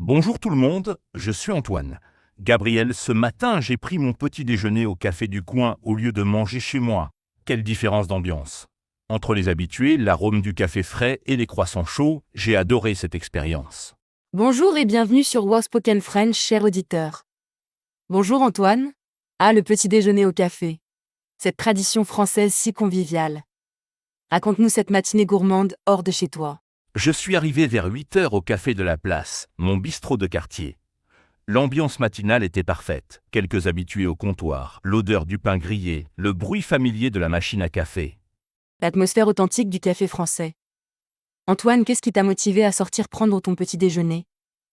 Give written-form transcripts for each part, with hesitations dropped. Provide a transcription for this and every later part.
Bonjour tout le monde, je suis Antoine. Gabriel, ce matin, j'ai pris mon petit déjeuner au café du coin au lieu de manger chez moi. Quelle différence d'ambiance. Entre les habitués, l'arôme du café frais et les croissants chauds, j'ai adoré cette expérience. Bonjour et bienvenue sur Wow Spoken French, cher auditeur. Bonjour Antoine. Ah, le petit déjeuner au café. Cette tradition française si conviviale. Raconte-nous cette matinée gourmande hors de chez toi. Je suis arrivé vers 8 heures au café de la place, mon bistrot de quartier. L'ambiance matinale était parfaite, quelques habitués au comptoir, l'odeur du pain grillé, le bruit familier de la machine à café. L'atmosphère authentique du café français. Antoine, qu'est-ce qui t'a motivé à sortir prendre ton petit déjeuner?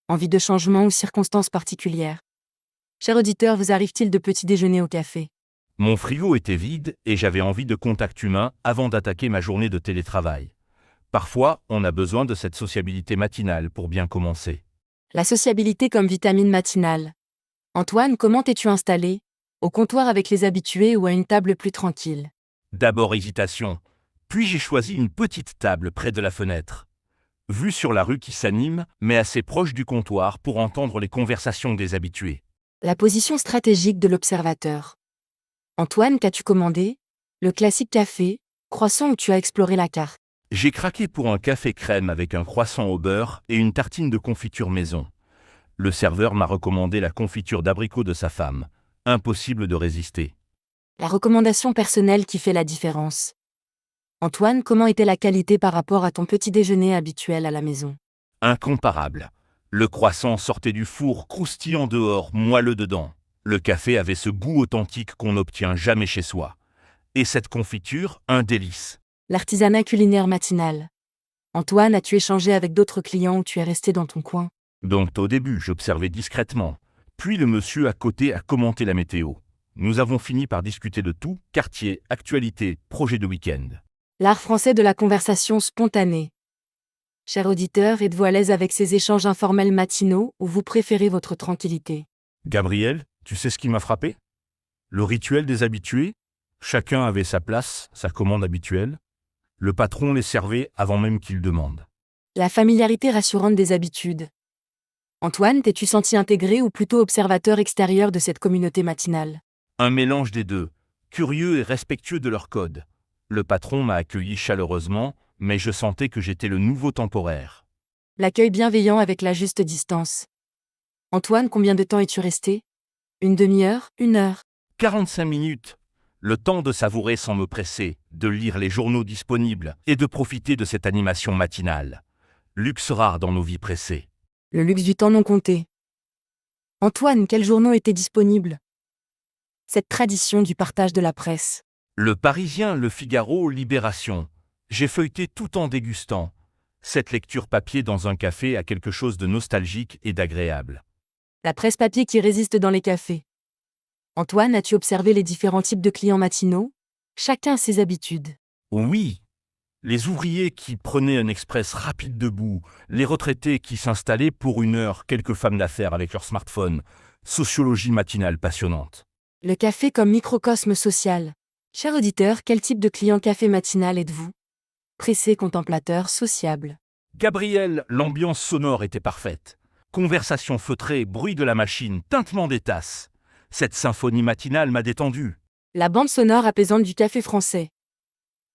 Envie de changement ou circonstances particulières? Cher auditeur, vous arrive-t-il de petit déjeuner au café? Mon frigo était vide et j'avais envie de contact humain avant d'attaquer ma journée de télétravail. Parfois, on a besoin de cette sociabilité matinale pour bien commencer. La sociabilité comme vitamine matinale. Antoine, comment t'es-tu installé? Au comptoir avec les habitués ou à une table plus tranquille? D'abord hésitation, puis j'ai choisi une petite table près de la fenêtre. Vue sur la rue qui s'anime, mais assez proche du comptoir pour entendre les conversations des habitués. La position stratégique de l'observateur. Antoine, qu'as-tu commandé? Le classique café, croissant ou tu as exploré la carte? J'ai craqué pour un café crème avec un croissant au beurre et une tartine de confiture maison. Le serveur m'a recommandé la confiture d'abricot de sa femme. Impossible de résister. La recommandation personnelle qui fait la différence. Antoine, comment était la qualité par rapport à ton petit déjeuner habituel à la maison? Incomparable. Le croissant sortait du four croustillant dehors, moelleux dedans. Le café avait ce goût authentique qu'on n'obtient jamais chez soi. Et cette confiture, un délice. L'artisanat culinaire matinal. Antoine, as-tu échangé avec d'autres clients ou tu es resté dans ton coin? Donc au début, j'observais discrètement. Puis le monsieur à côté a commenté la météo. Nous avons fini par discuter de tout, quartier, actualité, projet de week-end. L'art français de la conversation spontanée. Cher auditeur, êtes-vous à l'aise avec ces échanges informels matinaux ou vous préférez votre tranquillité? Gabriel, tu sais ce qui m'a frappé? Le rituel des habitués? Chacun avait sa place, sa commande habituelle. Le patron les servait avant même qu'ils demandent. La familiarité rassurante des habitudes. Antoine, t'es-tu senti intégré ou plutôt observateur extérieur de cette communauté matinale? Un mélange des deux, curieux et respectueux de leur code. Le patron m'a accueilli chaleureusement, mais je sentais que j'étais le nouveau temporaire. L'accueil bienveillant avec la juste distance. Antoine, combien de temps es-tu resté? Une demi-heure? Une heure? 45 minutes. Le temps de savourer sans me presser, de lire les journaux disponibles et de profiter de cette animation matinale. Luxe rare dans nos vies pressées. Le luxe du temps non compté. Antoine, quels journaux étaient disponibles? Cette tradition du partage de la presse. Le Parisien, Le Figaro, Libération. J'ai feuilleté tout en dégustant. Cette lecture papier dans un café a quelque chose de nostalgique et d'agréable. La presse papier qui résiste dans les cafés. Antoine, as-tu observé les différents types de clients matinaux? Chacun a ses habitudes. Oui, les ouvriers qui prenaient un express rapide debout, les retraités qui s'installaient pour une heure, quelques femmes d'affaires avec leur smartphone. Sociologie matinale passionnante. Le café comme microcosme social. Cher auditeur, quel type de client café matinal êtes-vous? Pressé, contemplateur, sociable. Gabriel, l'ambiance sonore était parfaite. Conversation feutrée, bruit de la machine, tintement des tasses. Cette symphonie matinale m'a détendu. La bande sonore apaisante du café français.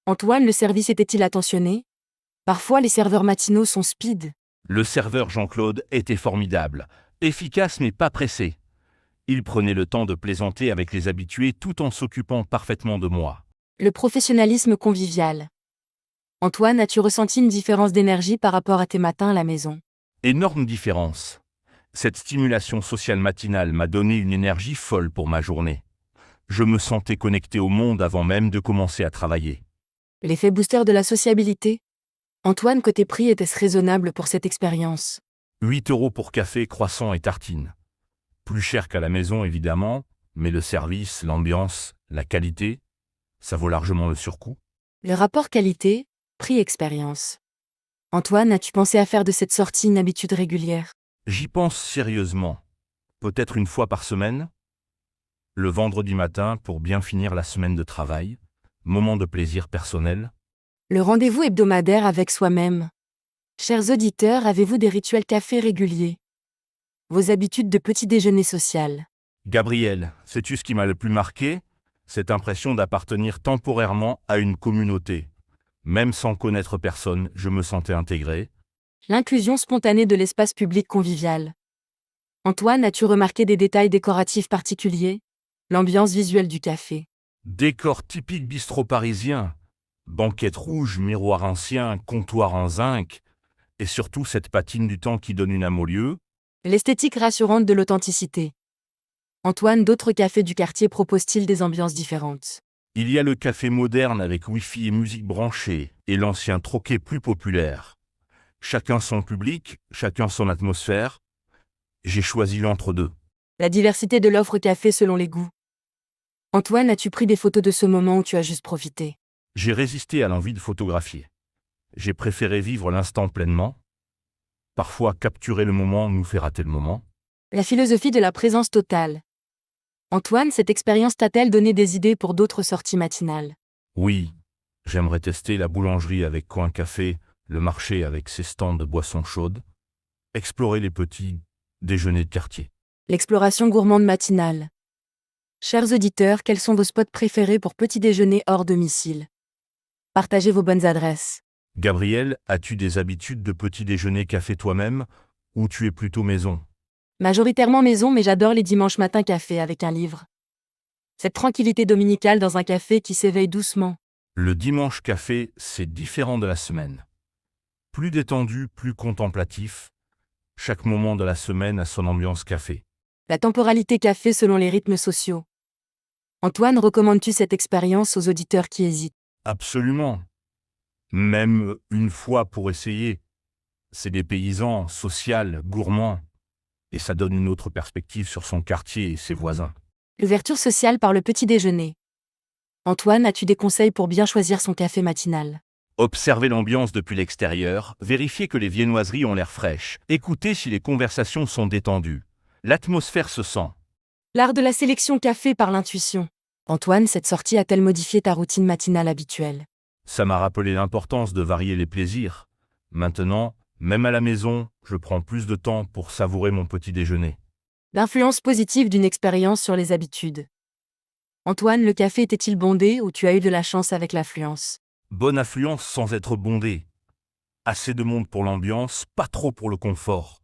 Antoine, le service était-il attentionné? Parfois, les serveurs matinaux sont speed. Le serveur Jean-Claude était formidable, efficace mais pas pressé. Il prenait le temps de plaisanter avec les habitués tout en s'occupant parfaitement de moi. Le professionnalisme convivial. Antoine, as-tu ressenti une différence d'énergie par rapport à tes matins à la maison? Énorme différence. Cette stimulation sociale matinale m'a donné une énergie folle pour ma journée. Je me sentais connecté au monde avant même de commencer à travailler. L'effet booster de la sociabilité. Antoine, côté prix, était-ce raisonnable pour cette expérience? 8 € pour café, croissant et tartines. Plus cher qu'à la maison évidemment, mais le service, l'ambiance, la qualité, ça vaut largement le surcoût. Le rapport qualité, prix-expérience. Antoine, as-tu pensé à faire de cette sortie une habitude régulière? J'y pense sérieusement. Peut-être une fois par semaine. Le vendredi matin pour bien finir la semaine de travail. Moment de plaisir personnel. Le rendez-vous hebdomadaire avec soi-même. Chers auditeurs, avez-vous des rituels café réguliers? Vos habitudes de petit déjeuner social. Gabriel, sais-tu ce qui m'a le plus marqué? Cette impression d'appartenir temporairement à une communauté. Même sans connaître personne, je me sentais intégré. L'inclusion spontanée de l'espace public convivial. Antoine, as-tu remarqué des détails décoratifs particuliers? L'ambiance visuelle du café. Décor typique bistrot parisien. Banquette rouge, miroir ancien, comptoir en zinc. Et surtout cette patine du temps qui donne une âme au lieu. L'esthétique rassurante de l'authenticité. Antoine, d'autres cafés du quartier proposent-ils des ambiances différentes? Il y a le café moderne avec wifi et musique branchée, et l'ancien troquet plus populaire. Chacun son public, chacun son atmosphère. J'ai choisi l'entre-deux. La diversité de l'offre café selon les goûts. Antoine, as-tu pris des photos de ce moment où tu as juste profité? J'ai résisté à l'envie de photographier. J'ai préféré vivre l'instant pleinement. Parfois, capturer le moment nous fait rater le moment. La philosophie de la présence totale. Antoine, cette expérience t'a-t-elle donné des idées pour d'autres sorties matinales? Oui, j'aimerais tester la boulangerie avec coin café, le marché avec ses stands de boissons chaudes, explorer les petits déjeuners de quartier. L'exploration gourmande matinale. Chers auditeurs, quels sont vos spots préférés pour petit déjeuner hors domicile? Partagez vos bonnes adresses. Gabriel, as-tu des habitudes de petit déjeuner café toi-même, ou tu es plutôt maison? Majoritairement maison, mais j'adore les dimanches matins café avec un livre. Cette tranquillité dominicale dans un café qui s'éveille doucement. Le dimanche café, c'est différent de la semaine. Plus détendu, plus contemplatif. Chaque moment de la semaine a son ambiance café. La temporalité café selon les rythmes sociaux. Antoine, recommandes-tu cette expérience aux auditeurs qui hésitent? Absolument. Même une fois pour essayer. C'est des paysans, social, gourmands. Et ça donne une autre perspective sur son quartier et ses voisins. L'ouverture sociale par le petit déjeuner. Antoine, as-tu des conseils pour bien choisir son café matinal? Observez l'ambiance depuis l'extérieur, vérifiez que les viennoiseries ont l'air fraîches, écoutez si les conversations sont détendues. L'atmosphère se sent. L'art de la sélection café par l'intuition. Antoine, cette sortie a-t-elle modifié ta routine matinale habituelle? Ça m'a rappelé l'importance de varier les plaisirs. Maintenant, même à la maison, je prends plus de temps pour savourer mon petit déjeuner. L'influence positive d'une expérience sur les habitudes. Antoine, le café était-il bondé ou tu as eu de la chance avec l'affluence? Bonne affluence sans être bondé. Assez de monde pour l'ambiance, pas trop pour le confort.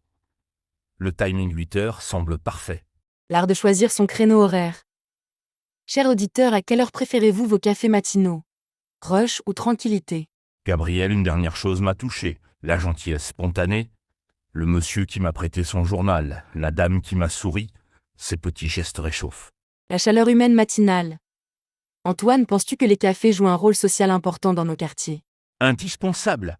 Le timing 8 heures semble parfait. L'art de choisir son créneau horaire. Cher auditeur, à quelle heure préférez-vous vos cafés matinaux? Rush ou tranquillité? Gabriel, une dernière chose m'a touché. La gentillesse spontanée. Le monsieur qui m'a prêté son journal, la dame qui m'a souri. Ces petits gestes réchauffent. La chaleur humaine matinale. Antoine, penses-tu que les cafés jouent un rôle social important dans nos quartiers? Indispensable.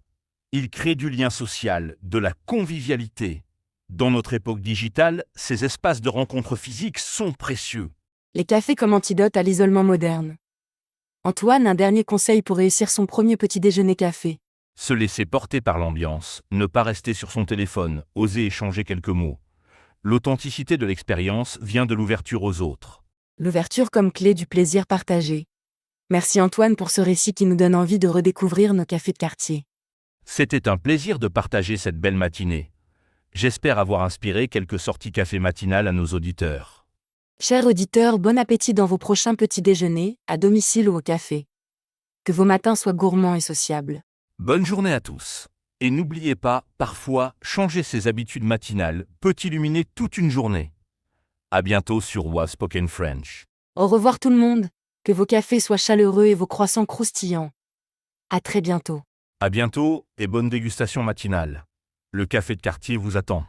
Il crée du lien social, de la convivialité. Dans notre époque digitale, ces espaces de rencontres physiques sont précieux. Les cafés comme antidote à l'isolement moderne. Antoine, un dernier conseil pour réussir son premier petit déjeuner café. Se laisser porter par l'ambiance, ne pas rester sur son téléphone, oser échanger quelques mots. L'authenticité de l'expérience vient de l'ouverture aux autres. L'ouverture comme clé du plaisir partagé. Merci Antoine pour ce récit qui nous donne envie de redécouvrir nos cafés de quartier. C'était un plaisir de partager cette belle matinée. J'espère avoir inspiré quelques sorties café matinales à nos auditeurs. Chers auditeurs, bon appétit dans vos prochains petits déjeuners, à domicile ou au café. Que vos matins soient gourmands et sociables. Bonne journée à tous. Et n'oubliez pas, parfois, changer ses habitudes matinales peut illuminer toute une journée. À bientôt sur Was Spoken French. Au revoir tout le monde, que vos cafés soient chaleureux et vos croissants croustillants. À très bientôt. À bientôt et bonne dégustation matinale. Le café de quartier vous attend.